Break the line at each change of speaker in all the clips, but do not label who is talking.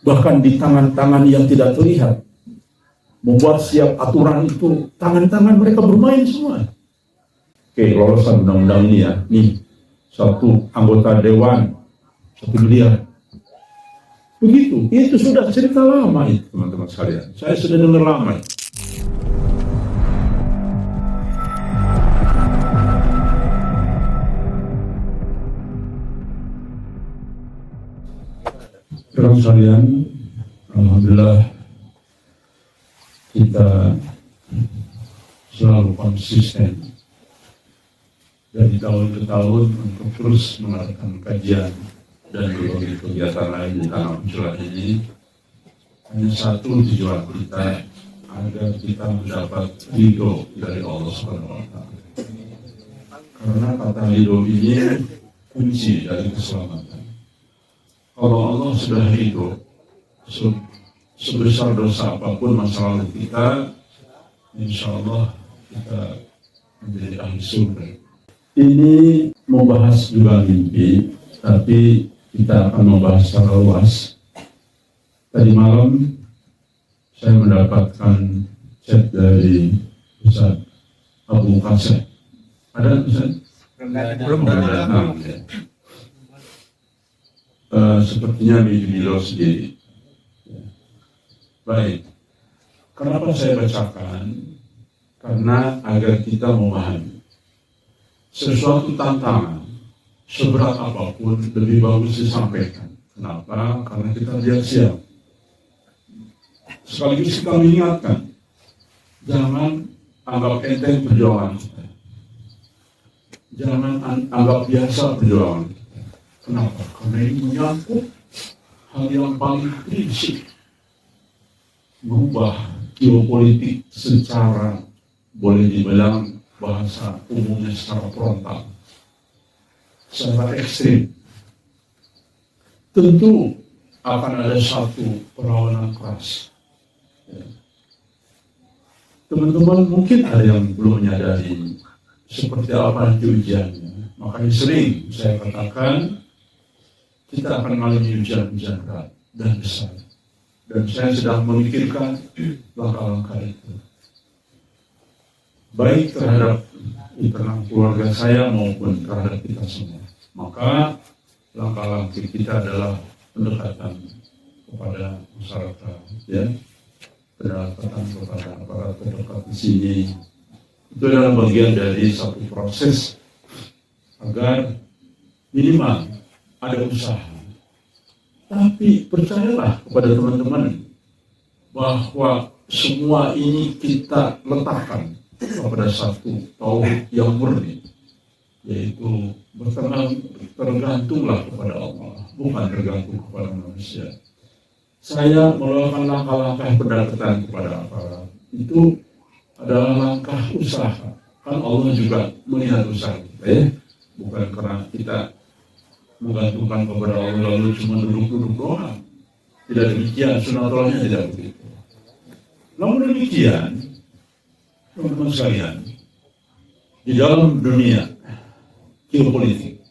bahkan di tangan-tangan yang tidak terlihat, membuat siap aturan itu, tangan-tangan mereka bermain semua. Oke, lolosan undang-undang ini ya, nih satu anggota dewan 1 miliar. Begitu, itu sudah cerita lama itu teman-teman sekalian. Saya sudah dengar lama. Teman sekalian, alhamdulillah kita selalu konsisten dari tahun ke tahun untuk terus mengadakan kajian dan berbagai kegiatan lain di tanah penculikan ini. Hanya satu tujuan kita, agar kita mendapat ridho dari Allah Subhanahu wa Ta'ala. Karena kata ridho ini kunci dari keselamatan. Kalau Allah sudah ridho, sebesar dosa apapun masa lalu kita, insya Allah kita menjadi ahli surga. Ini membahas juga mimpi, tapi kita akan membahas secara luas. Tadi malam saya mendapatkan chat dari Ustaz Abu Qasim. Ada Ustaz? Belum datang. Ya. Sepertinya beliau sendiri. Ya. Baik. Kenapa saya bacakan? Karena agar kita memahami sesuatu tantangan seberat apapun lebih bagus disampaikan. Kenapa? Karena kita biar siap. Sekaligus kita mengingatkan, jangan anggap enteng perjuangan kita. Jangan anggap biasa perjuangan kita. Kenapa? Karena ini menyangkut hal yang paling prinsip, mengubah geopolitik secara, boleh dibilang bahasa umumnya secara frontal, secara ekstrim. Tentu akan ada satu perlawanan keras. Ya. Teman-teman mungkin ada yang belum menyadari seperti apa nanti ujiannya. Makanya sering saya katakan kita akan mengalami ujian-ujian berat dan besar. Dan saya sedang memikirkan langkah-langkah itu, baik terhadap internal keluarga saya maupun terhadap kita semua. Maka langkah-langkah kita adalah pendekatan kepada masyarakat, ya, pendekatan kepada aparat terdekat di sini. Itu adalah bagian dari satu proses agar minimal ada usaha. Tapi percayalah kepada teman-teman bahwa semua ini kita letakkan kepada satu tauhid yang murni, yaitu tergantunglah kepada Allah, bukan tergantung kepada manusia. Saya melakukan langkah-langkah pendekatan kepada aparat itu adalah langkah usaha. Kan Allah juga melihat usaha kita, ya, bukan karena kita menggantungkan kepada Allah lalu cuma duduk-duduk doang. Tidak demikian, sunatulahnya tidak begitu. Namun demikian, teman-teman sekalian, di dalam dunia geopolitik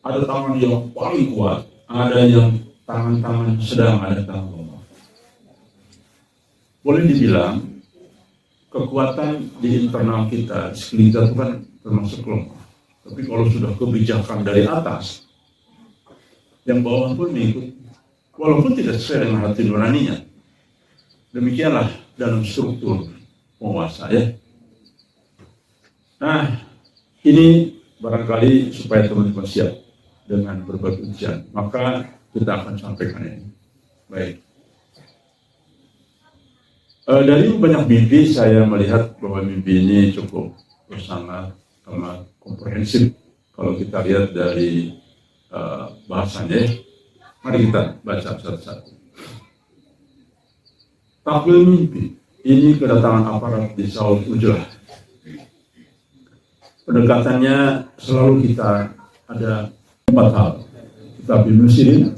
ada tangan yang paling kuat, ada yang tangan-tangan sedang, ada tangan lemah. Boleh dibilang kekuatan di internal kita, di sekeliling kita itu kan termasuk lemah. Tapi kalau sudah kebijakan dari atas, yang bawah pun mengikut, walaupun tidak sesuai dengan hati nuraninya. Demikianlah dalam struktur penguasa, ya. Nah, ini barangkali supaya teman-teman siap dengan berbagai ujian, maka kita akan sampaikan ini. Baik. Dari banyak mimpi saya melihat bahwa mimpi ini cukup sangat komprehensif. Kalau kita lihat dari bahasanya, mari kita baca satu-satu. Takwil mimpi ini kedatangan aparat di Saul Ujlah. Pendekatannya selalu kita ada 4 hal. Kita muslim.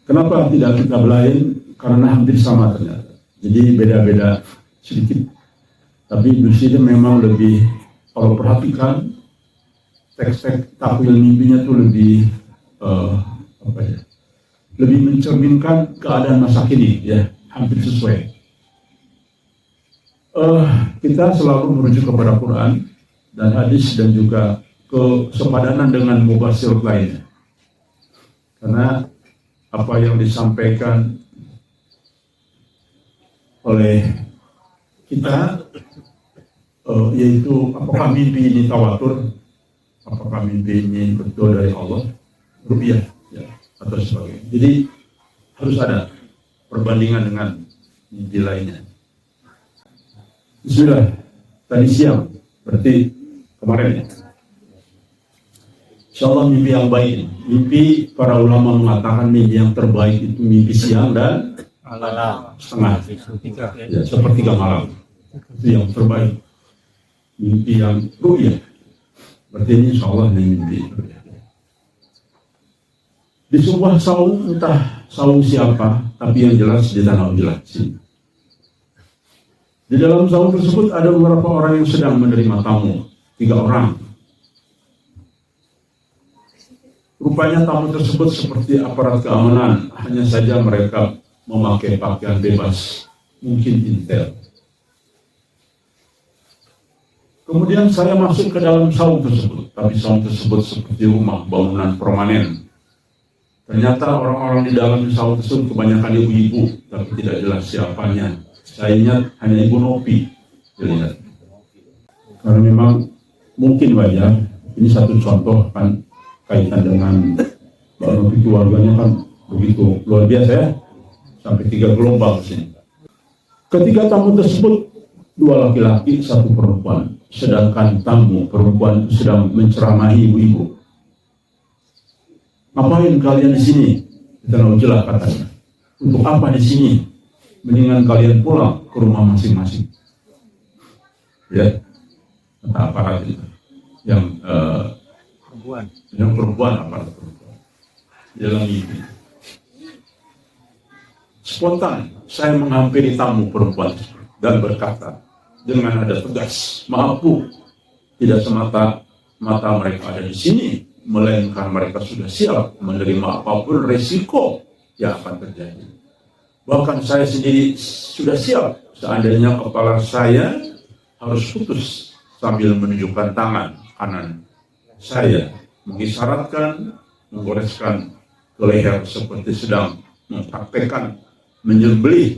Kenapa tidak kita belain? Karena hampir sama ternyata. Jadi beda-beda sedikit. Tapi muslim memang lebih, kalau perhatikan teks-teks takwil mimpinya tuh lebih lebih mencerminkan keadaan masa kini, ya, hampir sesuai. Kita selalu merujuk kepada Quran dan hadis dan juga kesepadanan dengan mubasyir lainnya. Karena apa yang disampaikan oleh kita, yaitu apakah mimpi ini tawatur, apakah mimpi ini betul dari Allah, rupiah, ya, atau sebagainya. Jadi harus ada perbandingan dengan mimpi lainnya. Sudah tadi siang, berarti kemarin ya. Insya Allah mimpi yang baik ini. Mimpi para ulama mengatakan mimpi yang terbaik itu mimpi siang dan setengah, ya, sepertiga malam. Itu yang terbaik. Mimpi yang ru'yah. Berarti ini insya Allah mimpi. Di sebuah saung, entah saung siapa, tapi yang jelas di tanah jelas. Di dalam saung tersebut ada beberapa orang yang sedang menerima tamu, 3 orang. Rupanya tamu tersebut seperti aparat keamanan, hanya saja mereka memakai pakaian bebas, mungkin intel. Kemudian saya masuk ke dalam saung tersebut, tapi saung tersebut seperti rumah bangunan permanen. Ternyata orang-orang di dalam saung tersebut kebanyakan ibu-ibu, tapi tidak jelas siapanya. Saya ingat hanya Ibu Nopi, dilihat. Karena memang mungkin wajar, ini satu contoh kan kaitan dengan Mbak Nopi, keluarganya kan begitu luar biasa ya, sampai 3 gelombang sini. Ketika tamu tersebut 2 laki-laki, 1 perempuan, sedangkan tamu perempuan itu sedang menceramahi ibu-ibu. Ngapain kalian di sini? Kita jelas katanya. Untuk apa di sini? Mendingan kalian pulang ke rumah masing-masing. Ya, kata aparat itu. Yang perempuan aparat perempuan. Dalam mimpi. Spontan saya menghampiri tamu perempuan dan berkata dengan nada tegas, "Maaf Bu, tidak semata-mata mereka ada di sini, melainkan mereka sudah siap menerima apapun resiko yang akan terjadi. Bahkan saya sendiri sudah siap seandainya kepala saya harus putus sambil menunjukkan tangan kanan saya mengisyaratkan, menggoreskan ke leher seperti sedang mempraktekkan menyembelih."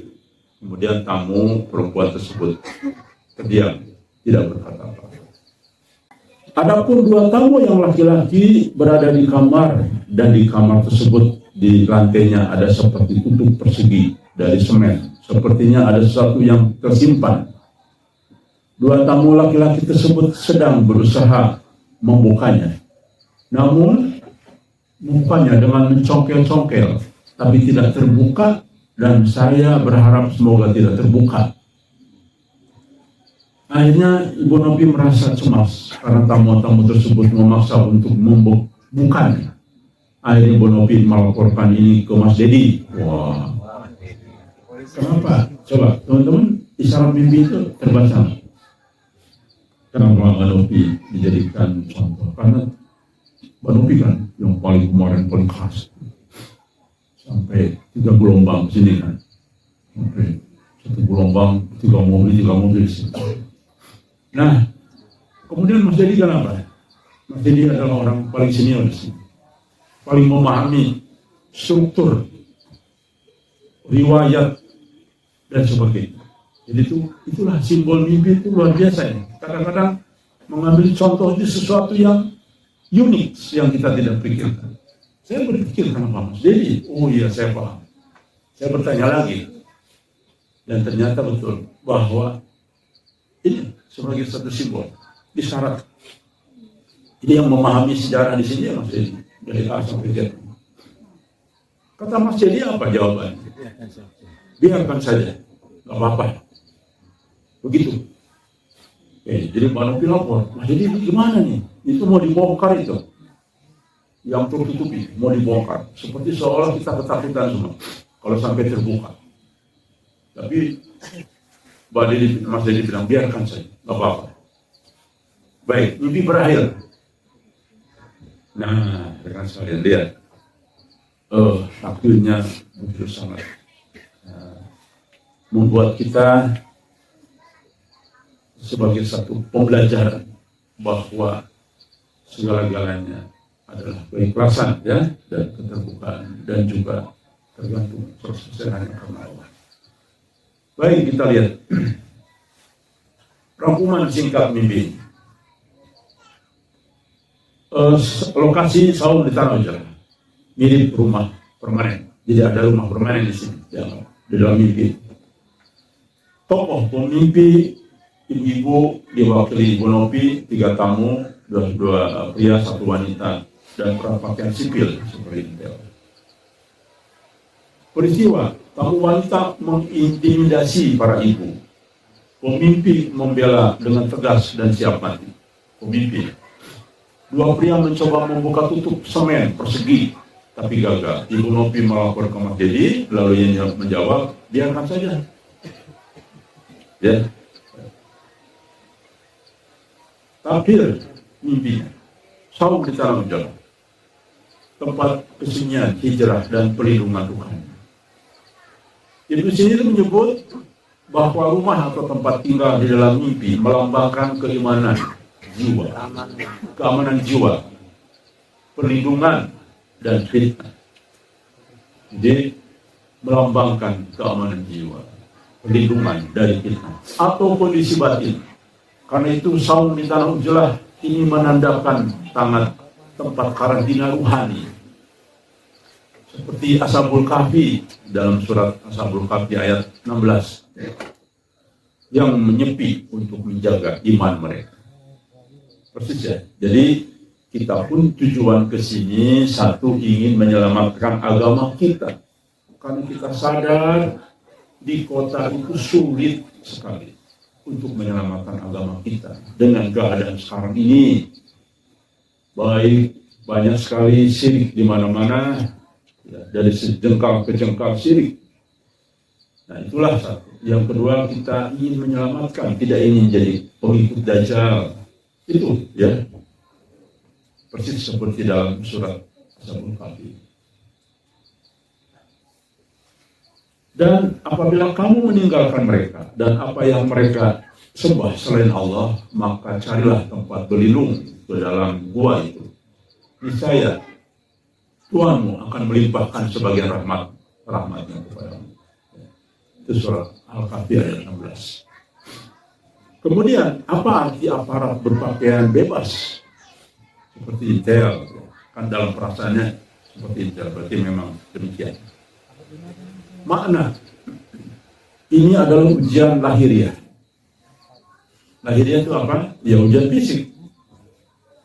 Kemudian tamu perempuan tersebut terdiam, tidak berkata apa-apa. Adapun 2 tamu yang laki-laki berada di kamar, dan di kamar tersebut di lantainya ada seperti tutup persegi dari semen. Sepertinya ada sesuatu yang tersimpan. 2 tamu laki-laki tersebut sedang berusaha membukanya. Namun mukanya dengan mencongkel-congkel, tapi tidak terbuka, dan saya berharap semoga tidak terbuka. Akhirnya Ibu Nopi merasa cemas karena tamu-tamu tersebut memaksa untuk membukanya. Akhirnya Ibu Nopi melaporkan ini ke Mas Dedi. Wah, kenapa? Coba teman-teman, isyarat mimpi itu terbaca. Kenapa Mbak Nopi dijadikan contoh? Karena Mbak Nopi kan yang paling kemarin paling khas. Sampai 3 gelombang sini kan. Sampai 1 gelombang, 3 mobil sini. Nah, kemudian Mas Dedi kenapa? Mas Dedi adalah orang paling senior di sini, paling memahami struktur, riwayat, dan sebagainya. Jadi itulah simbol mimpi itu luar biasa ya. Kadang-kadang mengambil contoh itu sesuatu yang unik yang kita tidak pikirkan. Saya berpikir kenapa Mas Dedi? Oh iya, saya paham. Saya bertanya lagi, dan ternyata betul bahwa ini sebagai satu simbol, isyarat. Ini yang memahami sejarah di sini ya Mas Dedi, dari A sampai Z. Kata Mas Dedi apa jawabannya? Biarkan saja, nggak apa-apa. Begitu. Jadi Mbak Nopi lapor, Mas Dedi gimana nih? Itu mau dibongkar itu. Yang tertutupi, mau dibongkar. Seperti seolah kita ketakutan semua kalau sampai terbuka. Tapi Mas Dedi bilang, biarkan saja, nggak apa-apa. Baik, mimpi berakhir. Nah, dengan sekalian lihat. takdirnya begitu sangat membuat kita sebagai satu pembelajaran bahwa segala-galanya adalah keikhlasan ya, dan keterbukaan, dan juga tergantung persesuaian karena Allah. Baik, kita lihat rangkuman singkat mimpi. Lokasi saum di Tanah Ujara, mirip rumah permanen. Jadi ada rumah permanen di sini, ya, di dalam mimpi. Tokoh pemimpi ibu-ibu diwakili Ibu Nopi, 3 tamu, 2 pria, 1 wanita, dan berpakaian sipil seperti itu. Peristiwa tamu wanita mengintimidasi para ibu. Pemimpi membela dengan tegas dan siap mati. Pemimpi. 2 pria mencoba membuka tutup semen persegi, tapi gagal. Ibu Nopi melapor ke Mas Dedi, lalu ia menjawab, biarkan saja. Ya. Takhir mimpinya. Saum di Tanah Ujara, tempat kesunyian, hijrah, dan perlindungan Tuhan. Ibu sini menyebut bahwa rumah atau tempat tinggal di dalam mimpi melambangkan keimanan jiwa, keamanan jiwa, perlindungan, dan fitnah. Jadi melambangkan keamanan jiwa, perlindungan dari fitnah atau kondisi batin. Karena itu saum di Tanah Ujara ini menandakan tempat karantina ruhani. Seperti Ashabul Kahfi dalam surat Ashabul Kahfi ayat 16 yang menyepi untuk menjaga iman mereka. Persis ya. Jadi kita pun tujuan ke sini satu ingin menyelamatkan agama kita. Karena kita sadar di kota itu sulit sekali untuk menyelamatkan agama kita dengan keadaan sekarang ini. Baik, banyak sekali syirik di mana-mana. Ya, dari sejengkal ke jengkal syirik. Nah, itulah satu. Yang kedua, kita ingin menyelamatkan, tidak ingin jadi pengikut Dajjal. Itu ya, persis seperti dalam surat Ashabul Kahfi. Dan apabila kamu meninggalkan mereka dan apa yang mereka sembah selain Allah, maka carilah tempat berlindung ke dalam gua itu. Niscaya Tuhanmu akan melimpahkan sebagian rahmatnya kepadamu. Itu surat Al-Kahfi ayat 16. Kemudian, apa arti aparat berpakaian bebas? Seperti intel. Kan dalam perasaannya seperti intel. Berarti memang demikian. Makna, ini adalah ujian lahiriah. Lahiriah itu apa? Ya ujian fisik.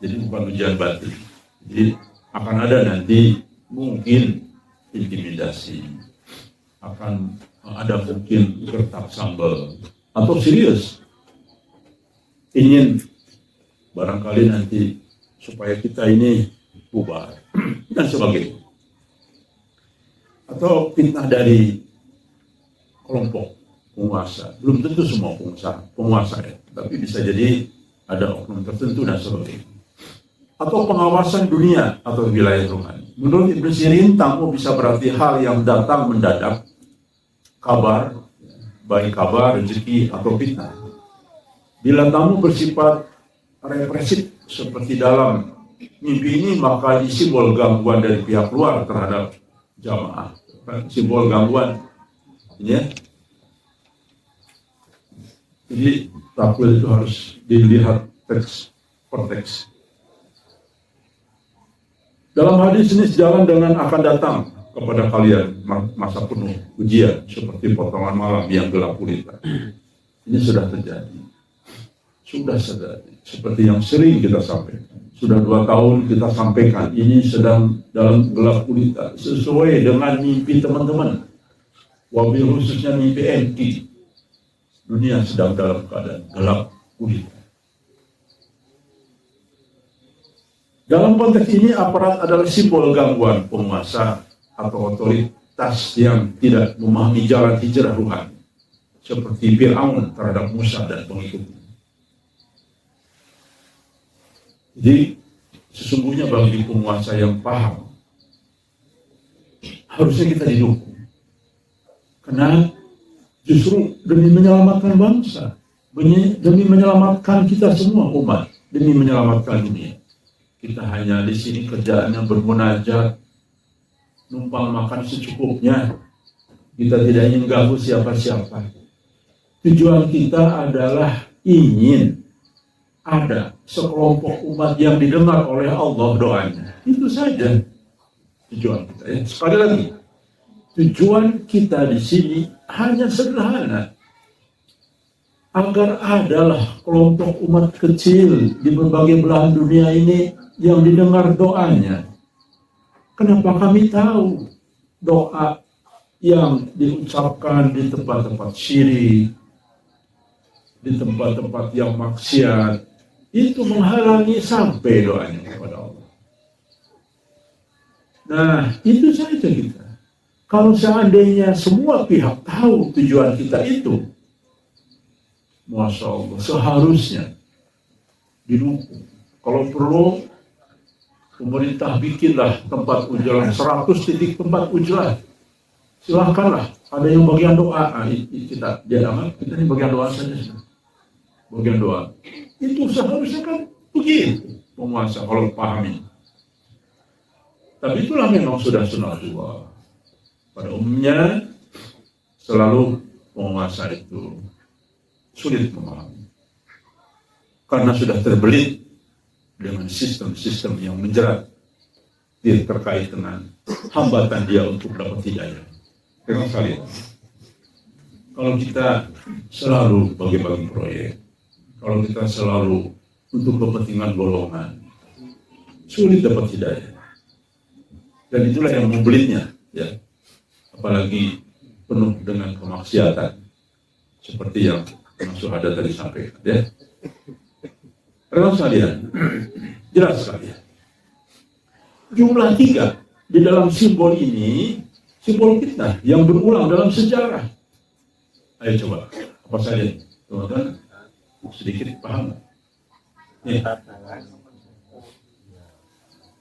Jadi bukan ujian batin. Jadi akan ada nanti mungkin intimidasi, akan ada mungkin gertak sambal, atau serius ingin barangkali nanti supaya kita ini bubar dan sebagainya, atau fitnah dari kelompok penguasa. Belum tentu semua penguasa ya, tapi bisa jadi ada oknum tertentu dan sebagainya. Atau pengawasan dunia atau wilayah rohani. Menurut Ibnu Sirin, tamu bisa berarti hal yang datang mendadak, kabar, baik kabar, rezeki, atau fitnah. Bila tamu bersifat represif seperti dalam mimpi ini, maka simbol gangguan dari pihak luar terhadap jamaah. Simbol gangguan. Ya. Jadi takwil itu harus dilihat teks per teks. Dalam hadis ini sejalan dengan akan datang kepada kalian masa penuh ujian seperti potongan malam yang gelap gulita. Ini sudah terjadi. Sudah terjadi. Seperti yang sering kita sampaikan. Sudah 2 tahun kita sampaikan. Ini sedang dalam gelap gulita. Sesuai dengan mimpi teman-teman. Wabil khususnya mimpi MT. Dunia sedang dalam keadaan gelap gulita. Dalam konteks ini, aparat adalah simbol gangguan penguasa atau otoritas yang tidak memahami jalan hijrah ruhani, seperti Fir'aun terhadap Musa dan pengikutnya. Jadi, sesungguhnya bagi penguasa yang paham harusnya kita didukung. Karena justru demi menyelamatkan bangsa, demi menyelamatkan kita semua umat, demi menyelamatkan dunia. Kita hanya di sini kerjaannya bermunajat, numpang makan secukupnya. Kita tidak ingin ganggu siapa-siapa. Tujuan kita adalah ingin ada sekelompok umat yang didengar oleh Allah doanya. Itu saja tujuan kita. Ya. Sekali lagi, tujuan kita di sini hanya sederhana. Agar adalah kelompok umat kecil di berbagai belahan dunia ini yang didengar doanya. Kenapa kami tahu doa yang diucapkan di tempat-tempat syirik, di tempat-tempat yang maksiat, itu menghalangi sampai doanya kepada Allah. Nah, itu saja kita. Kalau seandainya semua pihak tahu tujuan kita itu, Masya Allah, seharusnya didukung. Kalau perlu, pemerintah bikinlah tempat ujalan, 100 titik tempat ujalan. Silahkanlah, ada yang bagian doa. Kita ini bagian doa saja. Bagian doa. Itu seharusnya kan begitu penguasa kalau pahami. Tapi itulah memang sudah sunnatullah. Pada umumnya selalu penguasa itu sulit memahami. Karena sudah terbelit dengan sistem-sistem yang menjerat dia terkait dengan hambatan dia untuk dapat hidayah. Dengan kalian, kalau kita selalu bagi-bagi proyek, kalau kita selalu untuk kepentingan golongan, sulit dapat hidayah. Dan itulah yang membelitnya, ya. Apalagi penuh dengan kemaksiatan, seperti yang Mas Suhada tadi sampaikan, ya. Rekan sekalian, jelas sekali. Jumlah 3 di dalam simbol ini, simbol fitnah yang berulang dalam sejarah. Ayo coba, apa saja, teman-teman? Sedikit paham. Nih.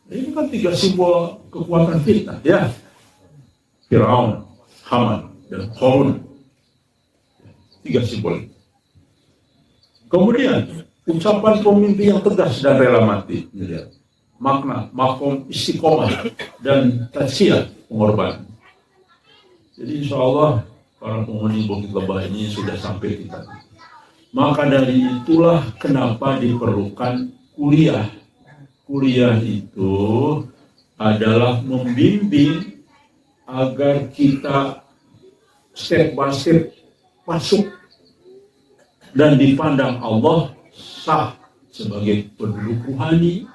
Ini kan 3 simbol kekuatan fitnah, ya. Firaun, Haman, dan Qarun. 3 simbol. Kemudian ucapan pemimpin yang tegas dan rela mati. Ya. Makna, makom istiqomah dan tazkiyah pengorbanan. Jadi insya Allah para penghuni Bukit Lebah ini sudah sampai kita. Maka dari itulah kenapa diperlukan kuliah. Kuliah itu adalah membimbing agar kita step by step masuk dan dipandang Allah sah sebagai penduduk rohani,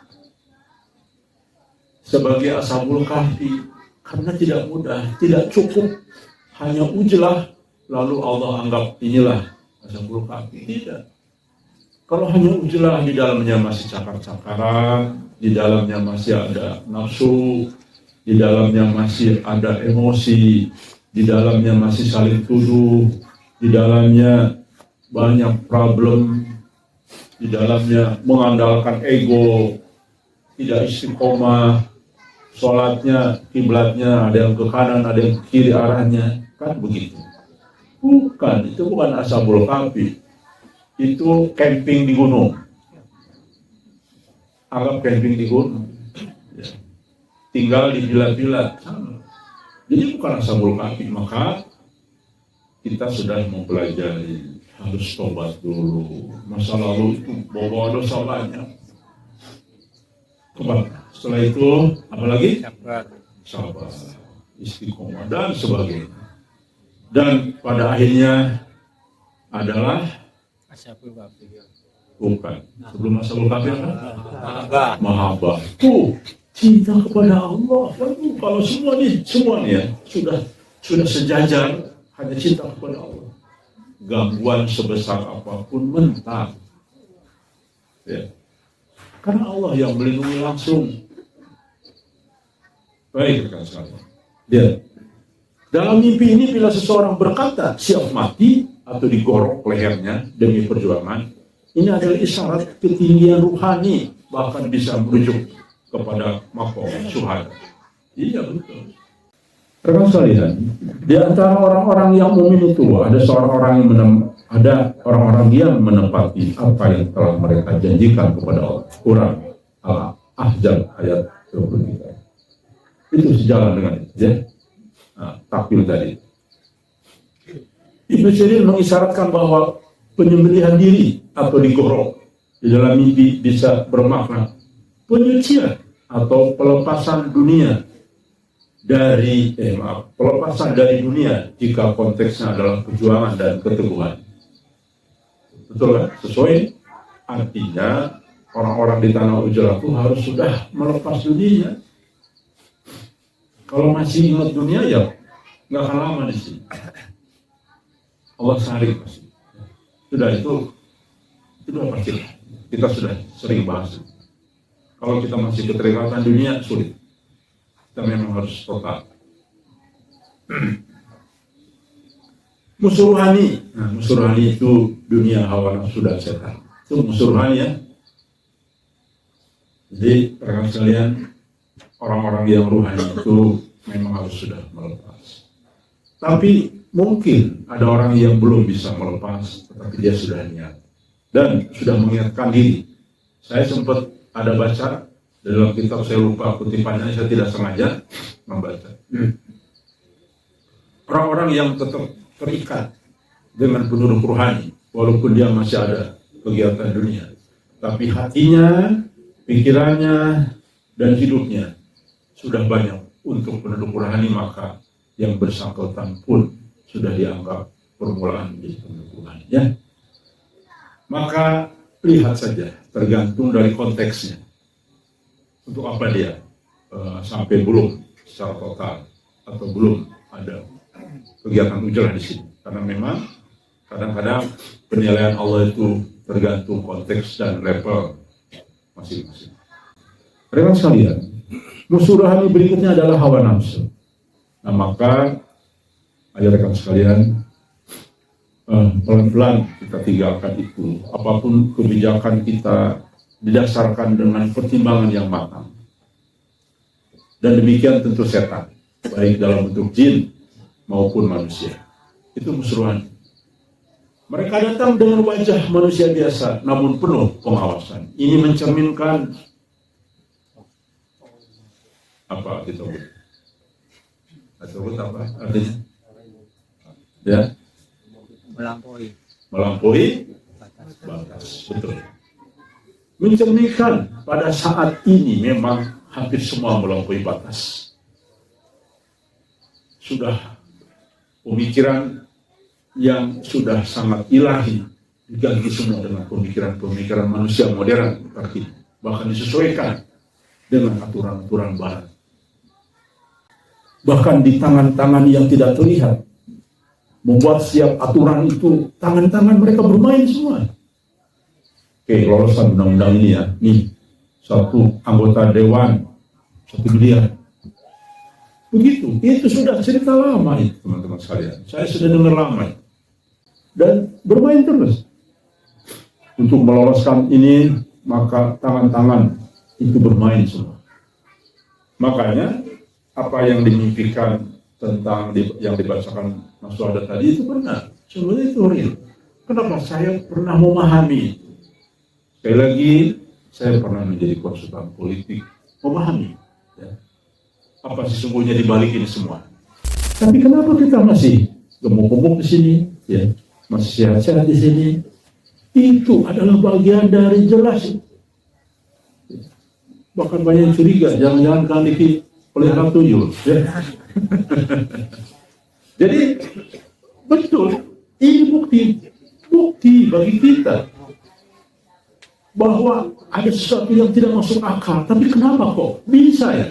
sebagai ashabul kahfi. Karena tidak mudah, tidak cukup hanya ujlah lalu Allah anggap inilah ashabul kahfi. Tidak. Kalau hanya ujlah, di dalamnya masih cakar-cakaran, di dalamnya masih ada nafsu, di dalamnya masih ada emosi, di dalamnya masih saling tuduh, di dalamnya banyak problem, di dalamnya mengandalkan ego, tidak istiqomah, sholatnya, kiblatnya ada yang ke kanan, ada yang ke kiri arahnya, kan begitu. Bukan, itu bukan ashabul kahfi. Itu camping di gunung. Anggap camping di gunung. Ya. Tinggal di villa-villa. Jadi bukan ashabul kahfi. Maka kita sudah mempelajari, harus tobat dulu. Masa lalu itu bawa dosa banyak. Tobat. Setelah itu, apa lagi? Sabar, istiqomah, dan sebagainya. Dan pada akhirnya adalah bukan. Sebelum ashabul kahfi apa? Mahabbah. Cinta kepada Allah. Kalau semua nih ya sudah sejajar hanya cinta kepada Allah. Gangguan sebesar apapun mentah. Ya. Karena Allah yang melindungi langsung. Baik, rekan sekalian. Ya. Dalam mimpi ini bila seseorang berkata siap mati atau digorok lehernya demi perjuangan, ini adalah isyarat ketinggian ruhani, bahkan bisa merujuk kepada makom syuhada. Iya betul. Rekan sekalian, di antara orang-orang yang mukmin itu ada ada orang-orang yang menepati apa yang telah mereka janjikan kepada Allah. Quran Al-Ahzab ayat 23. Itu sejalan dengan itu, ya. Takwil tadi. Ibnu Sirin mengisyaratkan bahwa penyembelihan diri atau digorok di dalam mimpi bisa bermakna penyucian atau pelepasan dari dunia jika konteksnya adalah perjuangan dan keteguhan. Betul kan? Sesuai, artinya orang-orang di tanah Ujra itu harus sudah melepas dunia. Kalau masih ingat dunia ya nggak akan lama di sini. Allah sarik pasti. Sudah itu sudah pasti. Kita sudah sering bahas. Kalau kita masih keterikatan dunia sulit. Kita memang harus total. Musuh rohani. Musuh rohani itu dunia hawa nafsu dan setan. Itu musuh rohani, ya. Jadi rekan sekalian, orang-orang yang rohani itu memang harus sudah melepas. Tapi mungkin ada orang yang belum bisa melepas, tetapi dia sudah niat dan sudah mengingatkan diri. Saya sempat ada baca dalam kitab, saya lupa kutipannya, saya tidak sengaja membaca. Orang-orang yang tetap terikat dengan penduduk rohani, walaupun dia masih ada kegiatan dunia, tapi hatinya, pikirannya, dan hidupnya sudah banyak untuk penduduk rohani, maka yang bersangkutan pun sudah dianggap permulaan di penduduk rohani, ya. Maka lihat saja, tergantung dari konteksnya. Untuk apa dia sampai belum secara total atau belum ada kegiatan ujrah di sini. Karena memang kadang-kadang penilaian Allah itu tergantung konteks dan level masing-masing. Rekan sekalian, musuh rohani berikutnya adalah hawa nafsu. Nah, maka ayo rekan sekalian, pelan-pelan kita tinggalkan itu. Apapun kebijakan kita didasarkan dengan pertimbangan yang matang. Dan demikian tentu setan, baik dalam bentuk jin maupun manusia. Itu musuh rohani. Mereka datang dengan wajah manusia biasa, namun penuh pengawasan. Ini mencerminkan apa disebut? Disebut apa artinya? Ya, melampaui batas. Betul. Mencerminkan pada saat ini memang hampir semua melampaui batas. Sudah pemikiran yang sudah sangat ilahi diganti semua dengan pemikiran-pemikiran manusia modern terkini, bahkan disesuaikan dengan aturan-aturan barat. Bahkan di tangan-tangan yang tidak terlihat, membuat siap aturan itu, tangan-tangan mereka bermain semua. Oke, lolosan undang-undang ini ya, nih, satu anggota dewan, 1 miliar. Begitu, itu sudah cerita lama itu teman-teman sekalian. Saya sudah dengar lama itu. Dan bermain terus. Untuk meloloskan ini, maka tangan-tangan itu bermain semua. Makanya, apa yang dimimpikan tentang yang dibacakan Mas Wada tadi itu benar. Sebenarnya itu real. Kenapa saya pernah memahami? Sekali lagi, saya pernah menjadi konsultan politik, memahami ya, apa sesungguhnya di balik ini semua. Tapi kenapa kita masih gemuk-gemuk di sini, ya, masih sehat-sehat di sini? Itu adalah bagian dari jelas. Bahkan banyak yang curiga, jangan-jangan kan pelihara tuyul. Ya. Jadi betul, ini bukti bagi kita bahwa ada sesuatu yang tidak masuk akal. Tapi kenapa kok bisa ya?